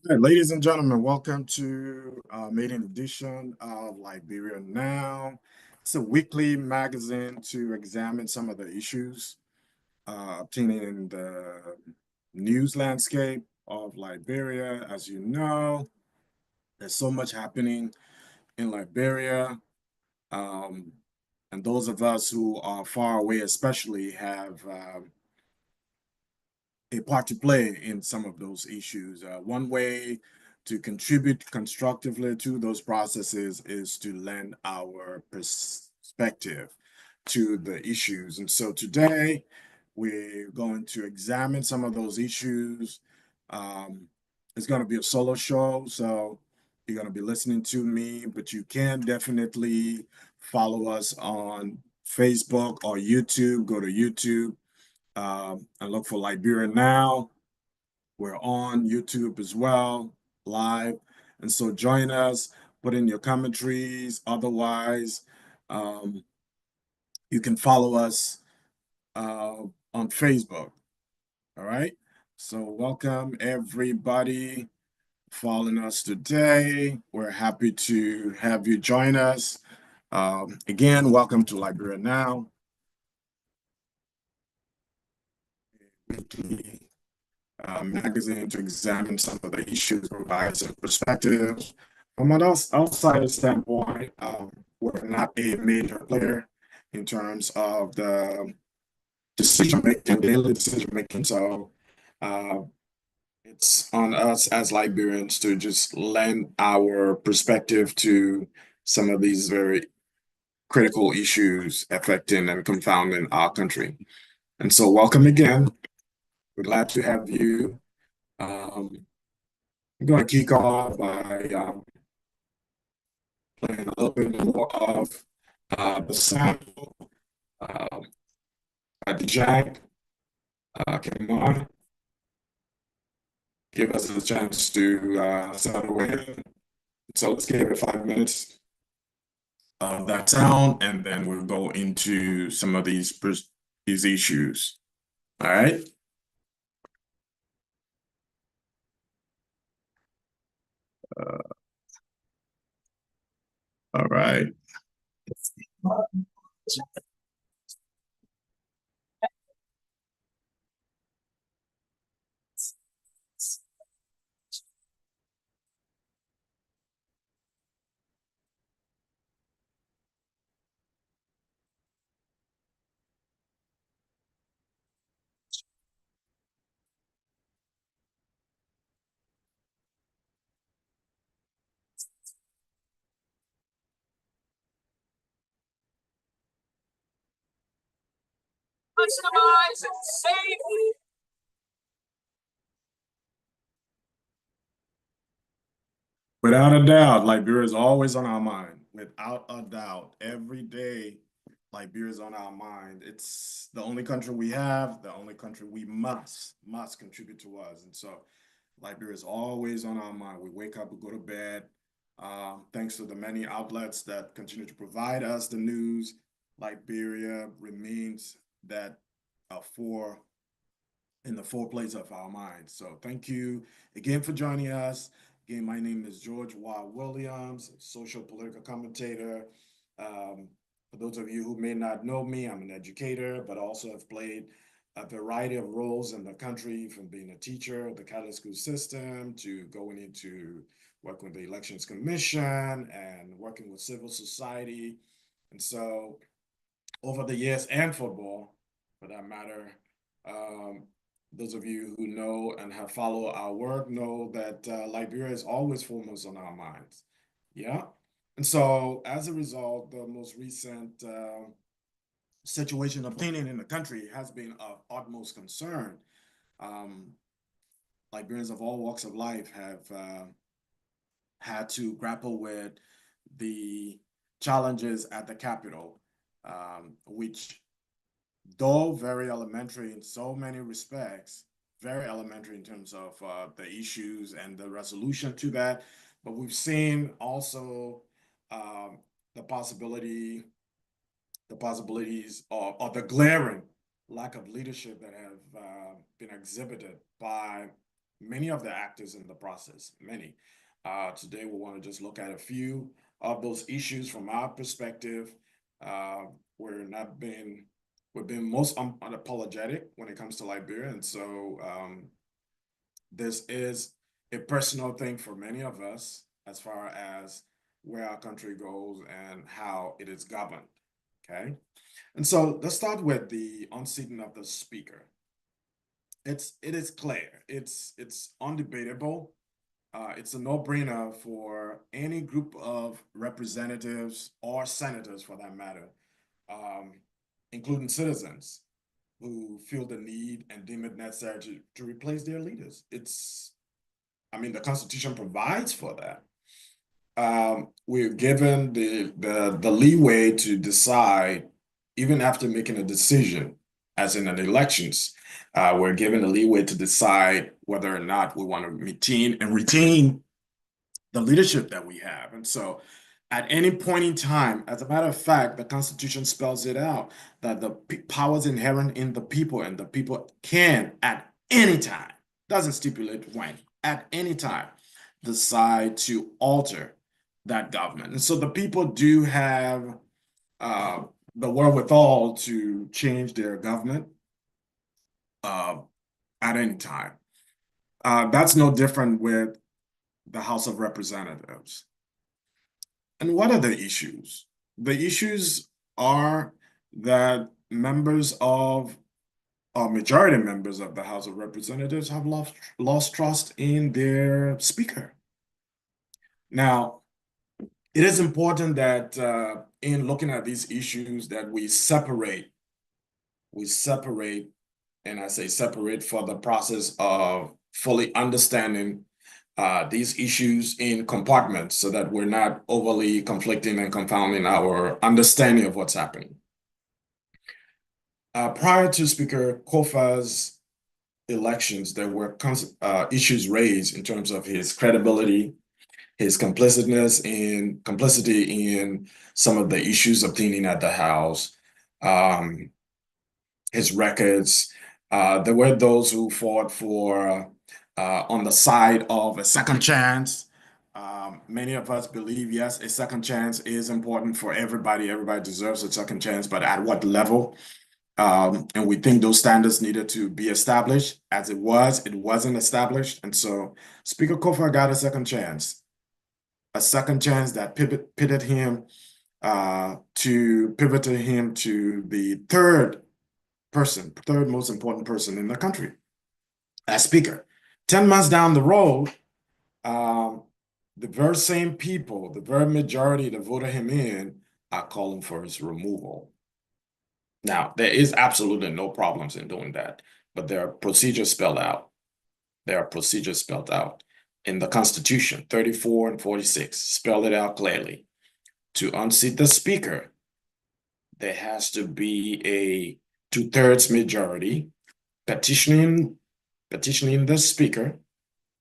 Hey, ladies and gentlemen, welcome to maiden edition of Liberia Now. It's a weekly magazine to examine some of the issues obtaining in the news landscape of Liberia. As you know, there's so much happening in Liberia, um, and those of us who are far away, especially, have a part to play in some of those issues. One way to contribute constructively to those processes is to lend our perspective to the issues. And so today we're going to examine some of those issues. Um, it's going to be a solo show, so you're going to be listening to me, but you can definitely follow us on Facebook or YouTube. Go to YouTube and look for Liberia Now. We're on YouTube as well, live. And so join us, put in your commentaries. Otherwise, um, you can follow us on Facebook. All right. So welcome everybody following us today. We're happy to have you join us. Again, welcome to Liberia Now. Weekly magazine to examine some of the issues, provide some perspectives. From an outsider standpoint, we're not a major player in terms of the decision making, daily decision making. So uh, it's on us as Liberians to just lend our perspective to some of these very critical issues affecting and confounding our country. And so, welcome again. We're glad to have you. I'm going to kick off by playing a little bit more of the sample uh, by the Jack. Come on, give us a chance to settle in. So let's give it 5 minutes of that sound, and then we'll go into some of these issues. All right. All right. Customize and save. Without a doubt, Liberia is always on our mind. Without a doubt, every day, Liberia is on our mind. It's the only country we have, the only country we must contribute to us. And so Liberia is always on our mind. We wake up, we go to bed. Thanks to the many outlets that continue to provide us the news, Liberia remains that for in the foreplace of our minds. So thank you again for joining us. Again, my name is George Y. Williams, social political commentator. For those of you who may not know me, I'm an educator, but also have played a variety of roles in the country, from being a teacher of the Catholic school system to going into working with the Elections Commission and working with civil society. And so over the years, and football for that matter, um, those of you who know and have followed our work know that Liberia is always foremost on our minds. Yeah. And so as a result, the most recent situation obtaining in the country has been of utmost concern. Um, Liberians of all walks of life have had to grapple with the challenges at the Capitol, which, though very elementary in so many respects, very elementary in terms of the issues and the resolution to that. But we've seen also um, the possibility, the possibilities of the glaring lack of leadership that have been exhibited by many of the actors in the process. Many. Today, we want to just look at a few of those issues from our perspective. Uh, we're not being We've been most unapologetic when it comes to Liberia, and so this is a personal thing for many of us as far as where our country goes and how it is governed. Okay, and so let's start with the unseating of the speaker. It is clear. It's undebatable. It's a no-brainer for any group of representatives or senators, for that matter, um, including citizens who feel the need and deem it necessary to replace their leaders. I mean, the Constitution provides for that. We're given the leeway to decide, even after making a decision, as in an elections, we're given the leeway to decide whether or not we want to retain the leadership that we have. And so at any point in time, as a matter of fact, the Constitution spells it out that the powers inherent in the people and the people can at any time, doesn't stipulate when, at any time, decide to alter that government. And so the people do have uh, the wherewithal to change their government uh, at any time. That's no different with the House of Representatives. And what are the issues? The issues are that majority members of the House of Representatives have lost trust in their speaker. Now, it is important that in looking at these issues that we separate, and I say separate for the process of fully understanding these issues in compartments so that we're not overly conflicting and confounding our understanding of what's happening. Prior to Speaker Kofa's elections, there were issues raised in terms of his credibility, his complicity in some of the issues obtaining at the House, his records. There were those who fought for on the side of a second chance, Many of us believe, yes, a second chance is important for everybody. Everybody deserves a second chance, but at what level? And we think those standards needed to be established. As it wasn't established. And so Speaker Kofa got a second chance that pivoted him to the third most important person in the country as Speaker. 10 months down the road, the very same people, the very majority that voted him in, are calling for his removal. Now, there is absolutely no problems in doing that, but there are procedures spelled out. There are procedures spelled out in the Constitution, 34 and 46, spell it out clearly. To unseat the Speaker, there has to be a 2/3 majority petitioning the Speaker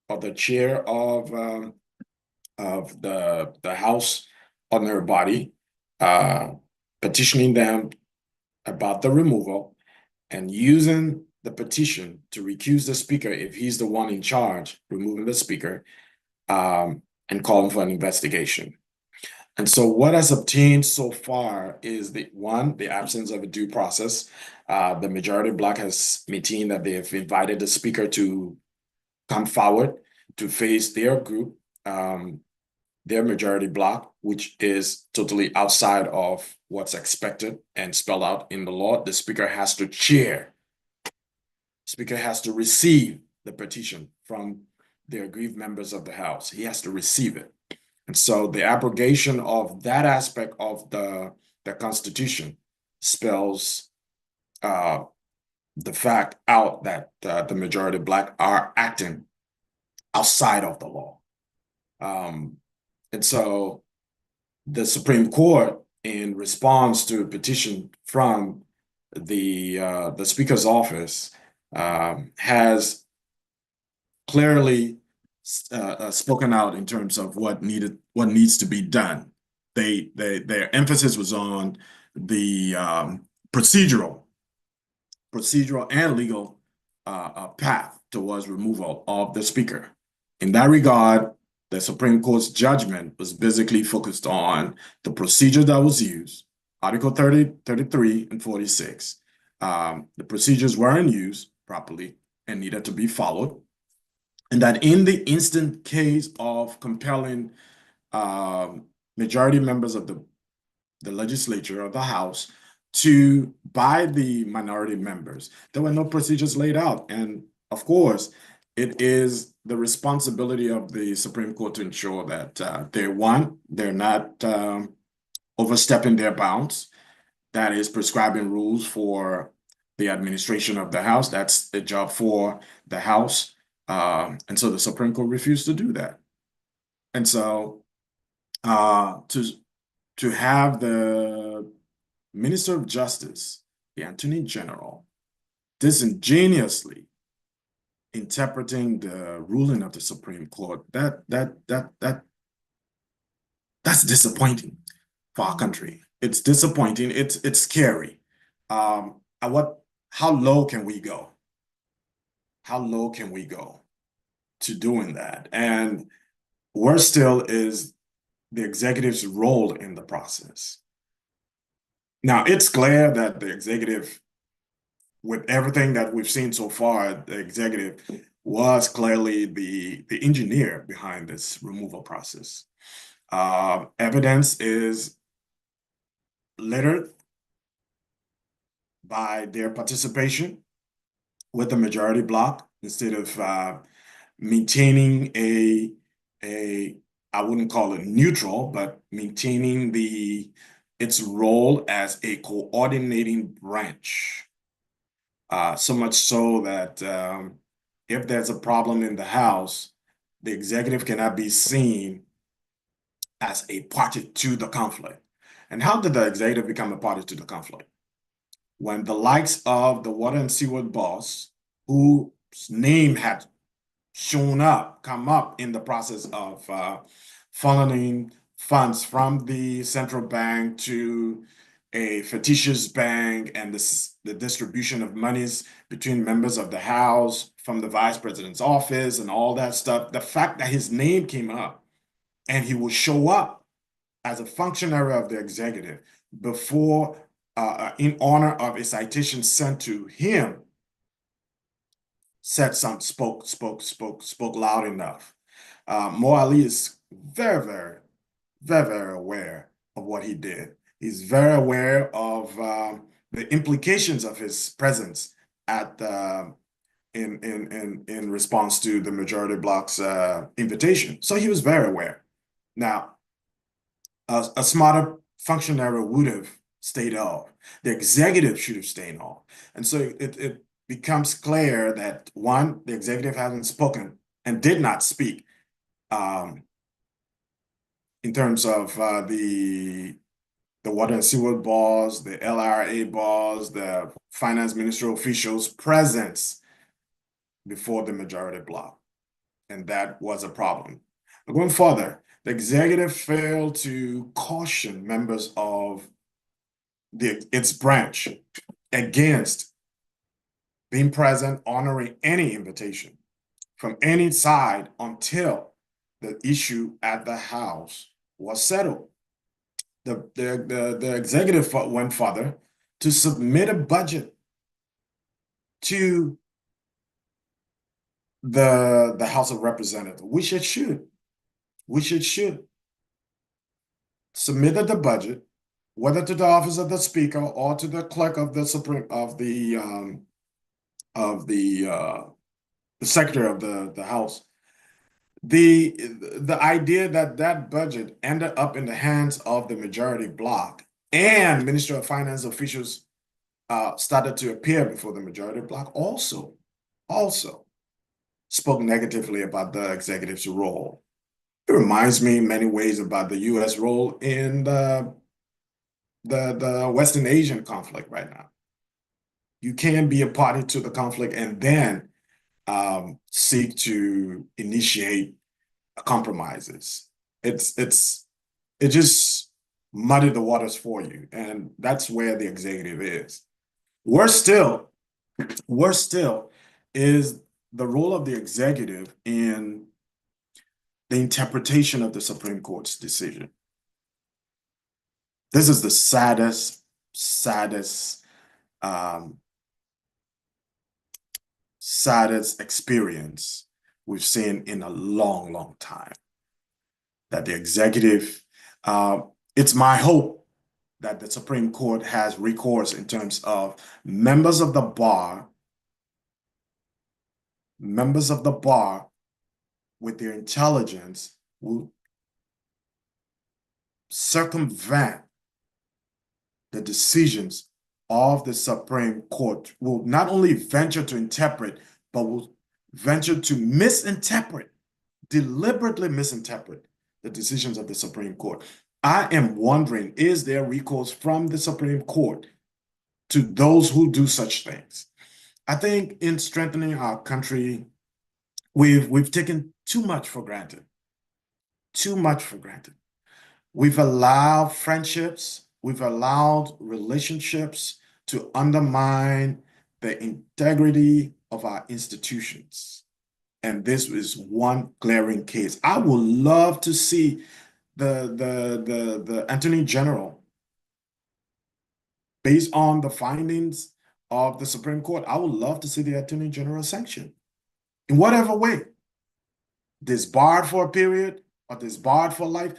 or the chair of the House on their body, petitioning them about the removal and using the petition to recuse the Speaker if he's the one in charge, removing the Speaker, and calling for an investigation. And so what has obtained so far is the absence of a due process. The majority Black has maintained that they have invited the Speaker to come forward to face their group, their majority Black, which is totally outside of what's expected and spelled out in the law. The Speaker has to chair. Speaker has to receive the petition from the aggrieved members of the House. He has to receive it. And so the abrogation of that aspect of the Constitution spells the fact out that the majority Black are acting outside of the law. And so the Supreme Court, in response to a petition from the Speaker's office, has clearly spoken out in terms of what needs to be done. Their emphasis was on the procedural and legal path towards removal of the Speaker. In that regard, the Supreme Court's judgment was basically focused on the procedure that was used, Article 30, 33, and 46. The procedures weren't used properly and needed to be followed. And that in the instant case of compelling majority members of the legislature or the House by the minority members, there were no procedures laid out. And of course, it is the responsibility of the Supreme Court to ensure that they're not overstepping their bounds. That is prescribing rules for the administration of the House. That's the job for the House. And so the Supreme Court refused to do that. And so to have the Minister of Justice, the Attorney General, disingenuously interpreting the ruling of the Supreme Court, that's disappointing for our country. It's disappointing. It's scary. How low can we go? How low can we go to doing that? And worse still is the executive's role in the process. Now, it's clear that the executive, with everything that we've seen so far, the executive was clearly the engineer behind this removal process. Evidence is littered by their participation with the majority Bloc instead of maintaining I wouldn't call it neutral, but maintaining its role as a coordinating branch. So much so that if there's a problem in the House, the executive cannot be seen as a party to the conflict. And how did the executive become a party to the conflict? When the likes of the water and seaward boss, whose name had come up in the process of funneling funds from the central bank to a fictitious bank and the distribution of monies between members of the House from the vice president's office and all that stuff. The fact that his name came up and he will show up as a functionary of the executive before, in honor of a citation sent to him, spoke loud enough. Mo Ali is very, very, very, very aware of what he did. He's very aware of the implications of his presence at in response to the majority block's invitation. So he was very aware. Now, a smarter functionary would have stayed off. The executive should have stayed off. And so it becomes clear that one, the executive hasn't spoken and did not speak in terms of the water and sewer boss, the LRA boss, the finance ministerial officials' presence before the majority block. And that was a problem. But going further, the executive failed to caution members of its branch against being present, honoring any invitation from any side until the issue at the House was settled. The executive went further to submit a budget to the House of Representatives, which it should. Submitted the budget, whether to the office of the Speaker or to the clerk of the Secretary of the House. The idea that that budget ended up in the hands of the majority bloc and Minister of Finance officials started to appear before the majority bloc also spoke negatively about the executive's role. It reminds me in many ways about the U.S. role in the Western Asian conflict right now. You can't be a party to the conflict and then seek to initiate compromises. It just muddied the waters for you, and that's where the executive is. Worse still is the role of the executive in the interpretation of the Supreme Court's decision. This is the saddest experience we've seen in a long time. That the executive, it's my hope that the Supreme Court has recourse in terms of members of the bar with their intelligence will circumvent the decisions of the Supreme Court, will not only venture to interpret, but will venture to misinterpret, deliberately misinterpret the decisions of the Supreme Court. I am wondering, is there recourse from the Supreme Court to those who do such things? I think in strengthening our country, we've taken too much for granted. We've allowed friendships, we've allowed relationships to undermine the integrity of our institutions. And this is one glaring case. I would love to see the Attorney General, based on the findings of the Supreme Court, I would love to see the Attorney General sanctioned in whatever way. Disbarred for a period or disbarred for life.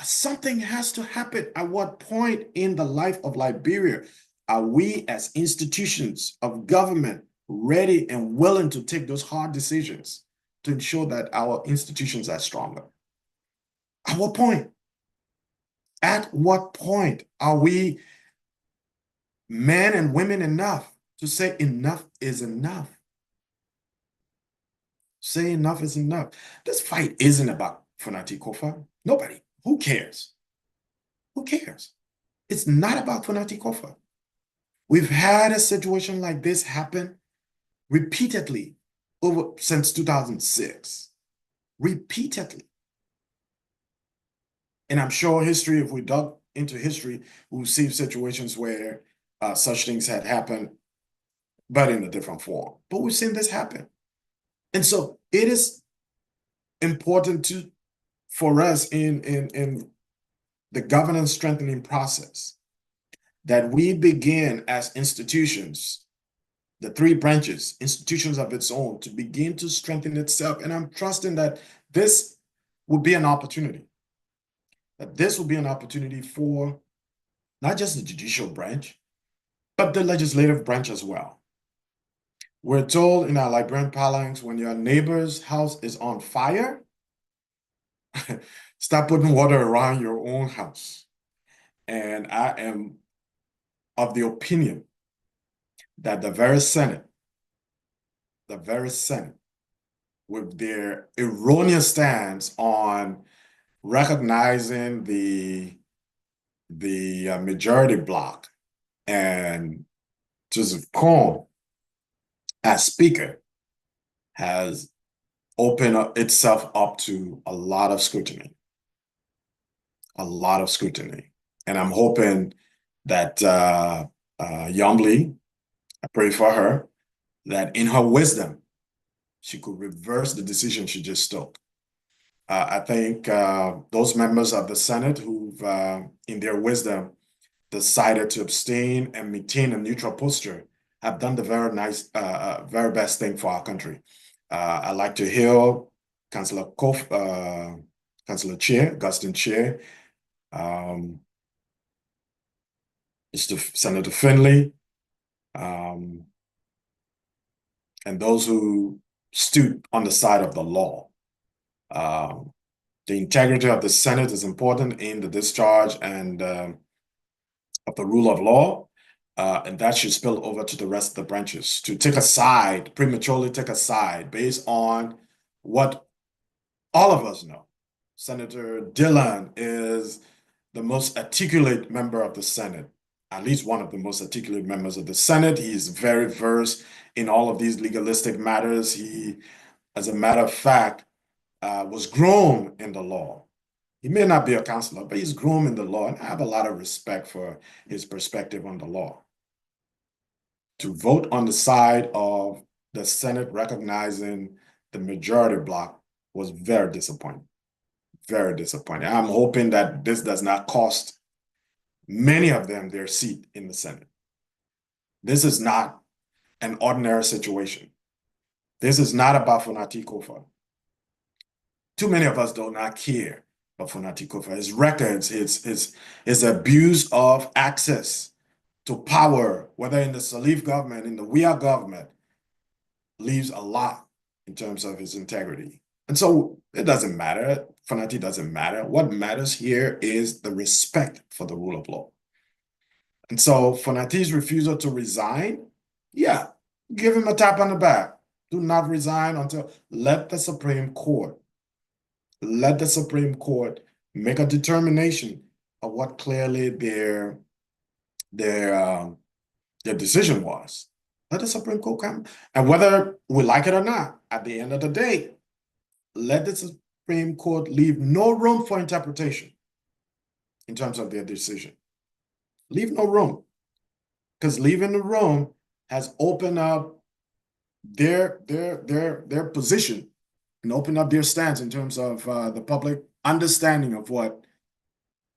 Something has to happen. At what point in the life of Liberia are we as institutions of government ready and willing to take those hard decisions to ensure that our institutions are stronger? At what point? At what point are we men and women enough to say enough is enough? Say enough is enough. This fight isn't about Funati Kofa. Nobody. Who cares? Who cares? It's not about Funati Kofa. We've had a situation like this happen repeatedly since 2006. Repeatedly. And I'm sure history, if we dug into history, we'll see situations where such things had happened, but in a different form. But we've seen this happen. And so it is important to for us in the governance strengthening process, that we begin as institutions, the three branches, institutions of its own, to begin to strengthen itself. And I'm trusting that this will be an opportunity, that this will be an opportunity for not just the judicial branch, but the legislative branch as well. We're told in our Liberian parlance, when your neighbor's house is on fire, start putting water around your own house. And I am of the opinion that the very Senate, with their erroneous stance on recognizing the majority bloc and Joseph Kony as Speaker, has opened itself up to a lot of scrutiny. And I'm hoping that Yomli, I pray for her, that in her wisdom, she could reverse the decision she just took. I think those members of the Senate who've, in their wisdom, decided to abstain and maintain a neutral posture have done the very best thing for our country. I'd like to hail Councillor Chair, Augustine Chair, Mr. Senator Finley, and those who stood on the side of the law. The integrity of the Senate is important in the discharge and of the rule of law, and that should spill over to the rest of the branches. To take a side, prematurely take a side based on what all of us know. Senator Dillon is the most articulate member of the Senate, at least one of the most articulate members of the Senate. He is very versed in all of these legalistic matters. He, as a matter of fact, was grown in the law. He may not be a counselor, but he's grown in the law, and I have a lot of respect for his perspective on the law. To vote on the side of the Senate recognizing the majority bloc was very disappointing. Very disappointing. I'm hoping that this does not cost many of them their seat in the Senate. This is not an ordinary situation. This is not about Fonati Kofa. Too many of us do not care about Fonati Kofa. His records, his abuse of access to power, whether in the Salif government, in the WIA government, leaves a lot in terms of his integrity. And so it doesn't matter. Fonati doesn't matter. What matters here is the respect for the rule of law. And so Fonati's refusal to resign, yeah, give him a tap on the back. Do not resign until let the Supreme Court make a determination of what clearly their decision was. Let the Supreme Court come, and whether we like it or not, at the end of the day, let the Supreme Court leave no room for interpretation in terms of their decision. Leave no room, because leaving the room has opened up their position and opened up their stance in terms of the public understanding of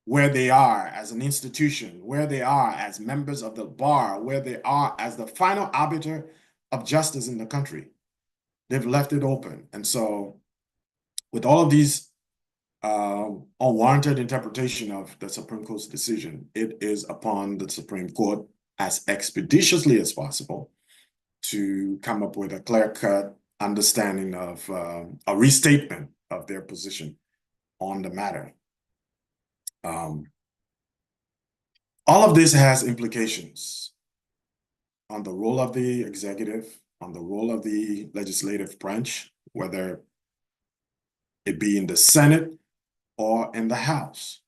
where they are as an institution, where they are as members of the bar, where they are as the final arbiter of justice in the country. They've left it open. And so with all of these unwarranted interpretation of the Supreme Court's decision, it is upon the Supreme Court as expeditiously as possible to come up with a clear-cut understanding of a restatement of their position on the matter. All of this has implications on the role of the executive, on the role of the legislative branch, whether it be in the Senate or in the House.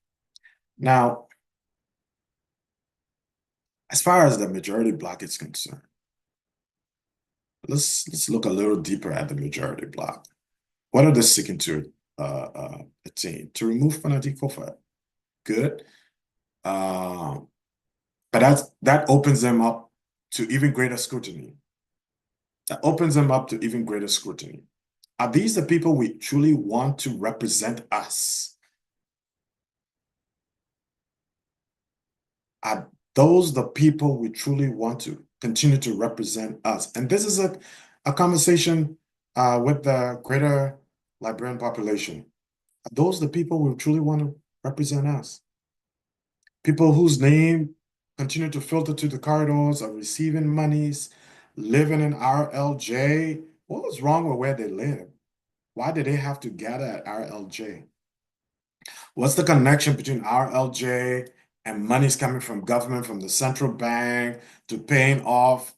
Now, as far as the majority bloc is concerned, let's look a little deeper at the majority bloc. What are they seeking to attain? To remove Fonati Kofa. Good. But that opens them up to even greater scrutiny. Are these the people we truly want to represent us? Are those the people we truly want to continue to represent us? And this is a conversation with the greater Liberian population. Are those the people we truly want to represent us? People whose name continue to filter to the corridors of receiving monies, living in RLJ. What was wrong with where they live? Why did they have to gather at RLJ? What's the connection between RLJ and monies coming from government, from the central bank, to paying off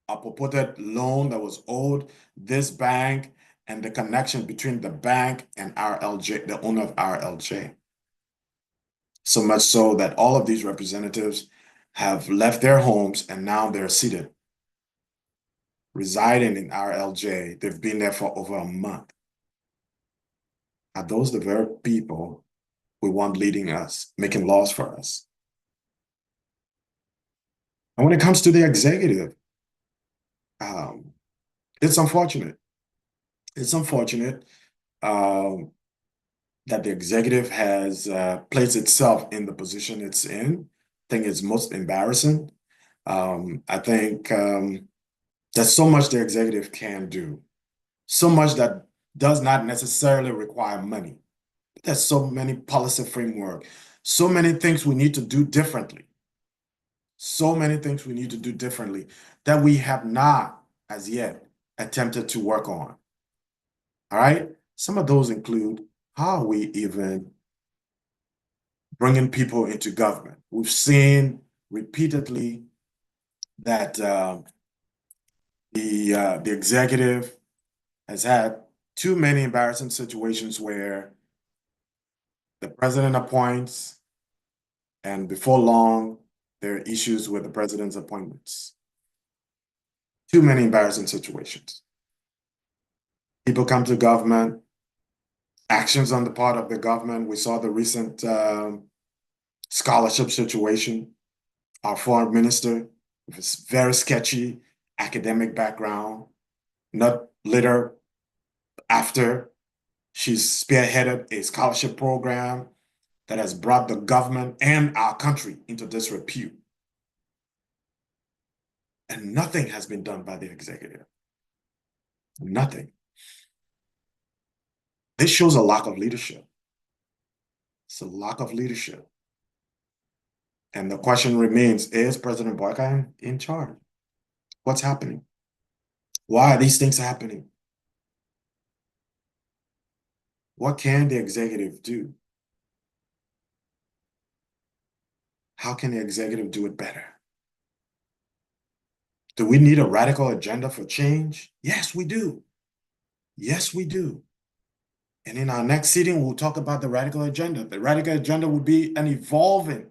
a purported loan that was owed this bank, and the connection between the bank and RLJ, the owner of RLJ? So much so that all of these representatives have left their homes and now they're seated, residing in RLJ. They've been there for over a month. Are those the very people we want leading us, making laws for us? And when it comes to the executive, it's unfortunate. It's unfortunate that the executive has placed itself in the position it's in. I think it's most embarrassing. I think there's so much the executive can do, so much that does not necessarily require money. There's so many policy framework, so many things we need to do differently. So many things we need to do differently that we have not as yet attempted to work on. All right. Some of those include how are we even bringing people into government? We've seen repeatedly that the executive has had too many embarrassing situations where the president appoints, and before long, there are issues with the president's appointments. Too many embarrassing situations. People come to government, actions on the part of the government. We saw the recent scholarship situation. Our foreign minister with his very sketchy academic background, not later after she's spearheaded a scholarship program that has brought the government and our country into disrepute. And nothing has been done by the executive. Nothing. This shows a lack of leadership. It's a lack of leadership. And the question remains, is President Boyka in charge? What's happening? Why are these things happening? What can the executive do? How can the executive do it better? Do we need a radical agenda for change? Yes, we do. Yes, we do. And in our next sitting, we'll talk about the radical agenda. The radical agenda would be an evolving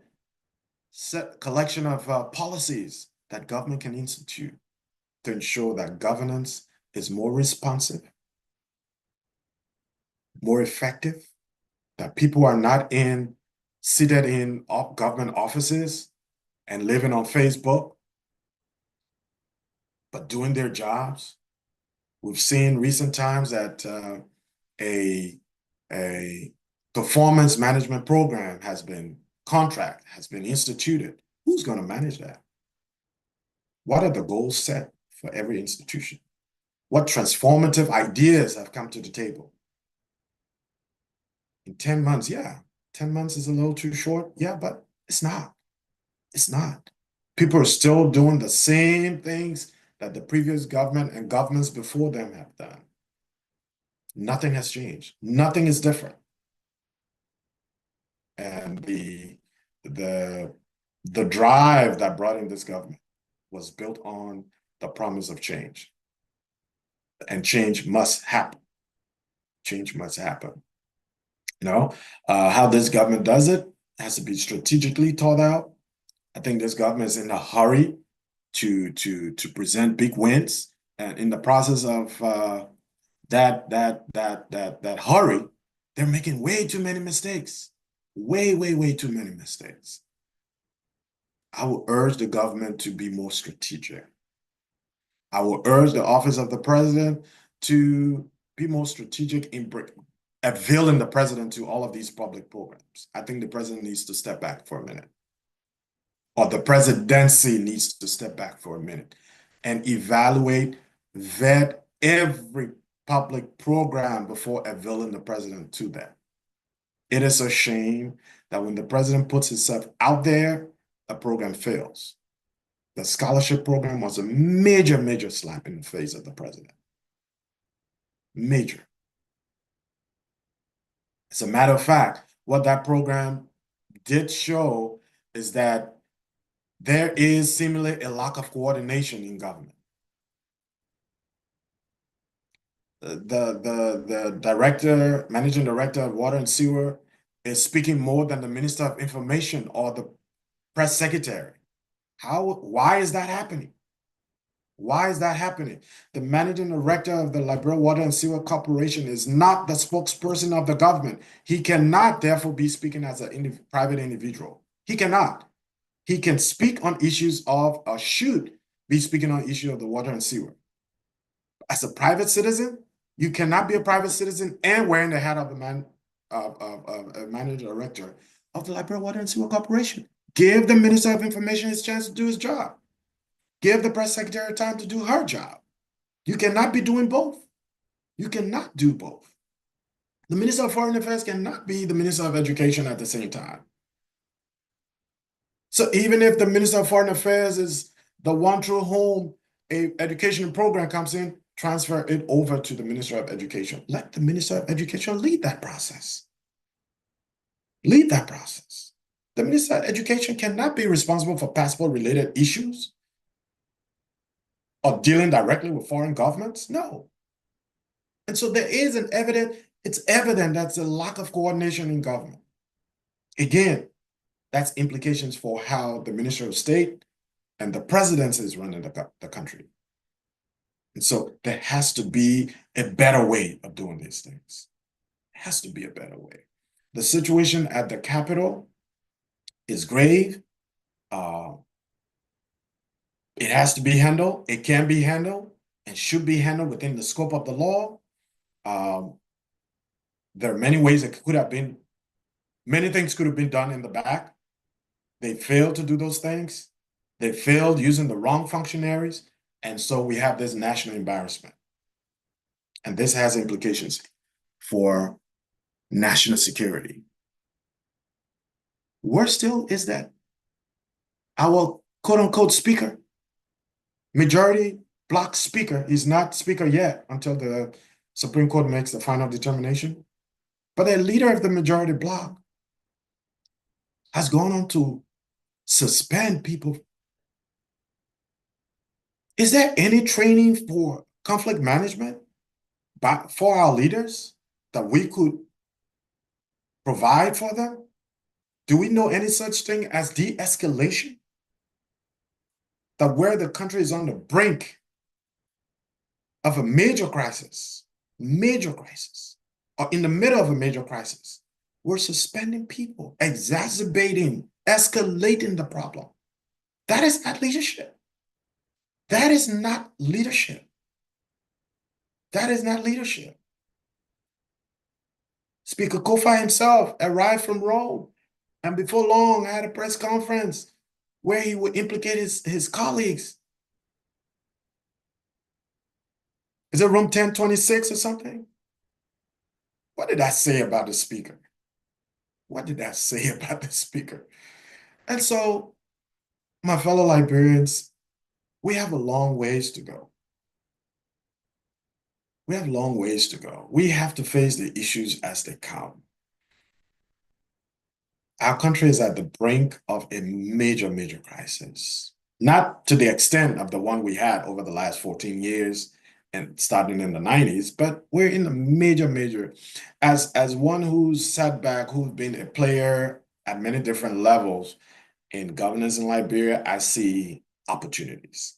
collection of policies that government can institute to ensure that governance is more responsive, more effective, that people are not seated in government offices and living on Facebook, but doing their jobs. We've seen recent times that a performance management program has been instituted. Who's going to manage that? What are the goals set for every institution? What transformative ideas have come to the table? In 10 months, yeah, 10 months is a little too short. Yeah, but it's not. It's not. People are still doing the same things that the previous government and governments before them have done. Nothing has changed. Nothing is different. And the drive that brought in this government was built on the promise of change. And change must happen. Change must happen. You know, how this government does it has to be strategically thought out. I think this government is in a hurry to present big wins, and in the process of that hurry, they're making way too many mistakes. Way too many mistakes. I will urge the government to be more strategic. I will urge the office of the president to be more strategic in availing the president to all of these public programs. I think the president needs to step back for a minute, or the presidency needs to step back for a minute and evaluate, vet every public program before availing the president to them. It is a shame that when the president puts himself out there, a program fails. The scholarship program was a major, major slap in the face of the president. Major. As a matter of fact, what that program did show is that there is seemingly a lack of coordination in government. The director, managing director of water and sewer is speaking more than the minister of information or the press secretary. Why is that happening? Why is that happening? The managing director of the Liberia Water and Sewer Corporation is not the spokesperson of the government. He cannot, therefore, be speaking as a private individual. He cannot. He can speak on issues of, or should be speaking on issues of the water and sewer. As a private citizen, you cannot be a private citizen and wearing the hat of a managing director of the Liberia Water and Sewer Corporation. Give the Minister of Information his chance to do his job. Give the press secretary time to do her job. You cannot be doing both. You cannot do both. The Minister of Foreign Affairs cannot be the Minister of Education at the same time. So even if the Minister of Foreign Affairs is the one true home a education program comes in, transfer it over to the Minister of Education. Let the Minister of Education lead that process. Lead that process. The Minister of Education cannot be responsible for passport-related issues or dealing directly with foreign governments. No. And so there is it's evident that's a lack of coordination in government. Again, that's implications for how the Minister of State and the presidency is running the country. And so there has to be a better way of doing these things. There has to be a better way. The situation at the Capitol is grave. It has to be handled. It can be handled and should be handled within the scope of the law. There are many ways it could have been. Many things could have been done in the back. They failed to do those things. They failed using the wrong functionaries. And so we have this national embarrassment. And this has implications for national security. Worse still is that our quote-unquote speaker, majority bloc speaker, is not speaker yet until the Supreme Court makes the final determination. But the leader of the majority bloc has gone on to suspend people. Is there any training for conflict management for our leaders that we could provide for them? Do we know any such thing as de-escalation? That where the country is on the brink of a major crisis, or in the middle of a major crisis, we're suspending people, exacerbating, escalating the problem. That is not leadership. That is not leadership. That is not leadership. Speaker Kofi himself arrived from Rome, and before long had a press conference where he would implicate his colleagues. Is it room 1026 or something? What did I say about the speaker? What did I say about the speaker? And so, my fellow Liberians, we have a long ways to go. We have long ways to go. We have to face the issues as they come. Our country is at the brink of a major, major crisis. Not to the extent of the one we had over the last 14 years and starting in the 90s, but we're in a major, major, as one who's sat back, who's been a player at many different levels in governance in Liberia, I see opportunities.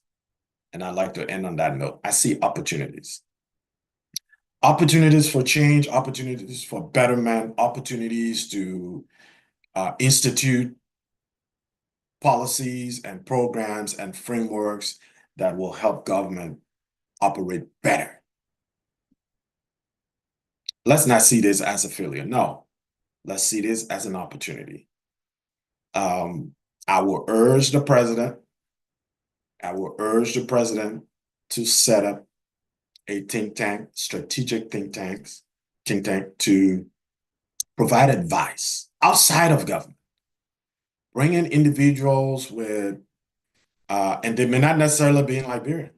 And I'd like to end on that note. I see opportunities. Opportunities for change, opportunities for betterment, opportunities to institute policies and programs and frameworks that will help government operate better. let's not see this as a failure. No, let's see this as an opportunity. I will urge the president, I will urge the president to set up a think tank, strategic think tank to provide advice outside of government, bring in individuals with, and they may not necessarily be in Liberia.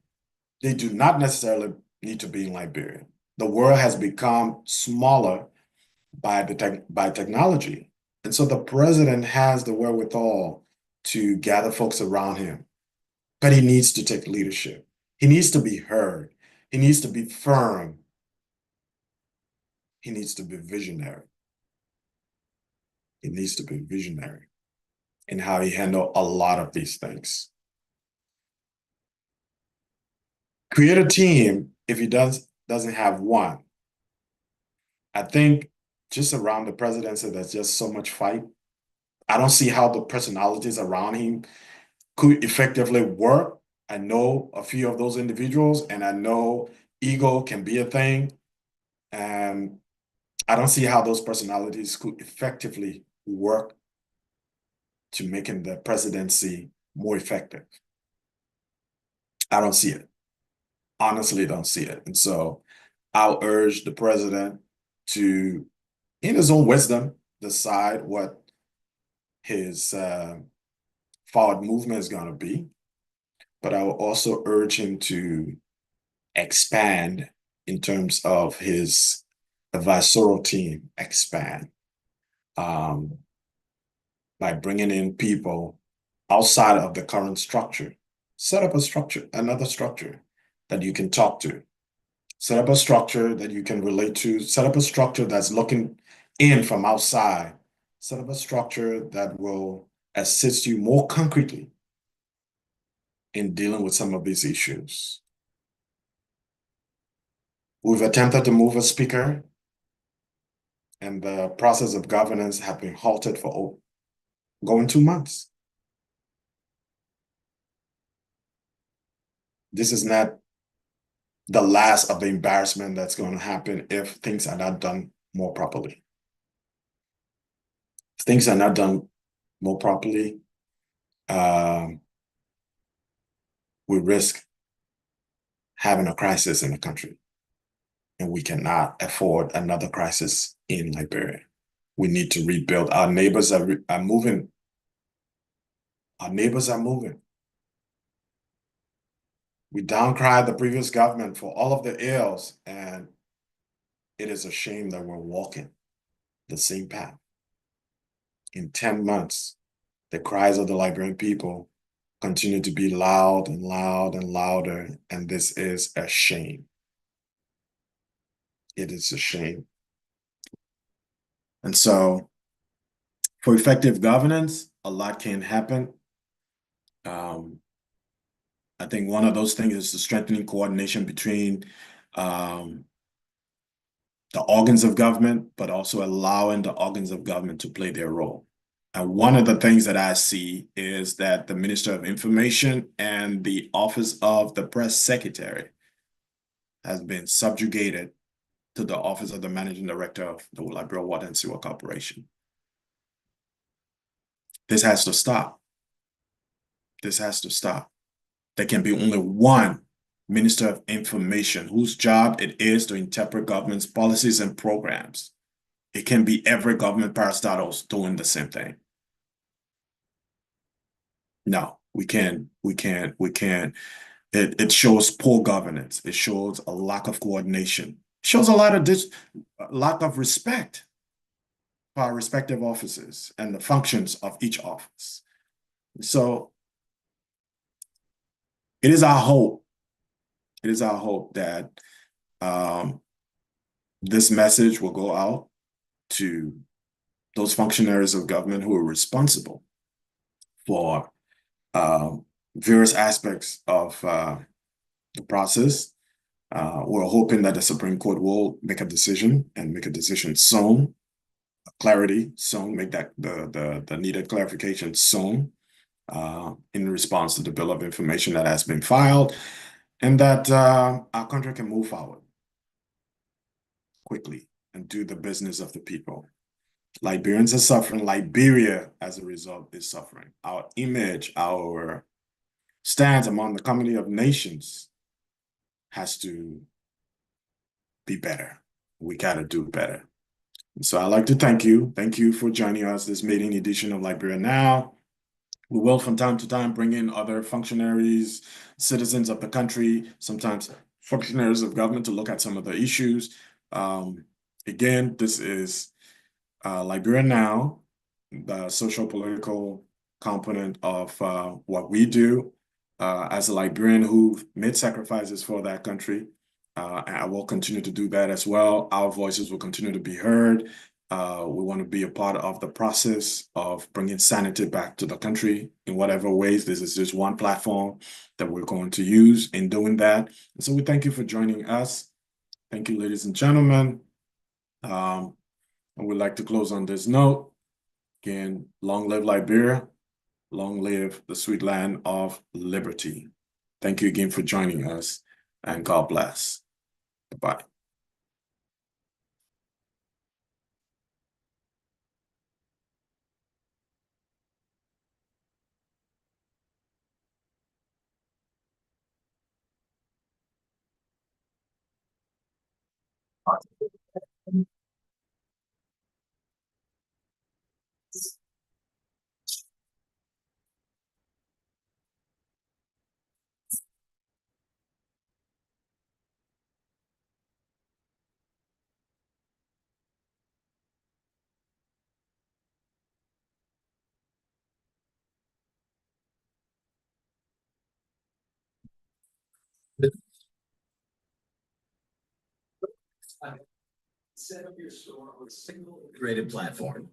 They do not necessarily need to be in Liberia. The world has become smaller by by technology. And so the president has the wherewithal to gather folks around him, but he needs to take leadership. He needs to be heard. He needs to be firm. He needs to be visionary. He needs to be visionary in how he handle a lot of these things. Create a team if he doesn't have one. I think just around the presidency, there's just so much fight. I don't see how the personalities around him could effectively work. I know a few of those individuals, and I know ego can be a thing. And I don't see how those personalities could effectively work to making the presidency more effective. I don't see it. Honestly, don't see it. And so I'll urge the president to, in his own wisdom, decide what his forward movement is going to be. But I will also urge him to expand in terms of his advisorial team, expand by bringing in people outside of the current structure. Set up a structure, another structure that you can talk to. Set up a structure that you can relate to. Set up a structure that's looking in from outside. Set up a structure that will assist you more concretely in dealing with some of these issues. We've attempted to move a speaker, and the process of governance have been halted for going 2 months. This is not the last of the embarrassment that's going to happen if things are not done more properly. If things are not done more properly, we risk having a crisis in the country, and we cannot afford another crisis in Liberia. We need to rebuild. Our neighbors are moving. Our neighbors are moving. We downcried the previous government for all of the ills, and it is a shame that we're walking the same path. In 10 months, the cries of the Liberian people continue to be loud and loud and louder, and this is a shame. It is a shame. And so, for effective governance, a lot can happen. I think one of those things is the strengthening coordination between the organs of government, but also allowing the organs of government to play their role. And one of the things that I see is that the Minister of Information and the Office of the Press Secretary has been subjugated to the Office of the Managing Director of the Liberia Water and Sewer Corporation. This has to stop. This has to stop. There can be only one Minister of Information whose job it is to interpret government's policies and programs. It can be every government parastatals doing the same thing. No, we can't. It shows poor governance. It shows a lack of coordination. It shows a lot of lack of respect for our respective offices and the functions of each office. So it is our hope. It is our hope that this message will go out to those functionaries of government who are responsible for various aspects of the process. We're hoping that the Supreme Court will make a decision and make a decision soon, clarity soon, make that the needed clarification soon in response to the Bill of Information that has been filed, and that our country can move forward quickly. and do the business of the people. Liberians are suffering. Liberia, as a result, is suffering. Our image, our stance among the community of nations has to be better. We gotta do better. So I'd like to thank you. Thank you for joining us this maiden edition of Liberia Now. We will from time to time bring in other functionaries, citizens of the country, sometimes functionaries of government to look at some of the issues. Again, this is Liberia Now, the social political component of what we do as a Liberian who made sacrifices for that country. And I will continue to do that as well. Our voices will continue to be heard. We want to be a part of the process of bringing sanity back to the country in whatever ways. This is just one platform that we're going to use in doing that. And so we thank you for joining us. Thank you, ladies and gentlemen. I would like to close on this note. Again, long live Liberia, long live the sweet land of liberty. Thank you again for joining us, and God bless. Bye. Set up your store on a single integrated platform.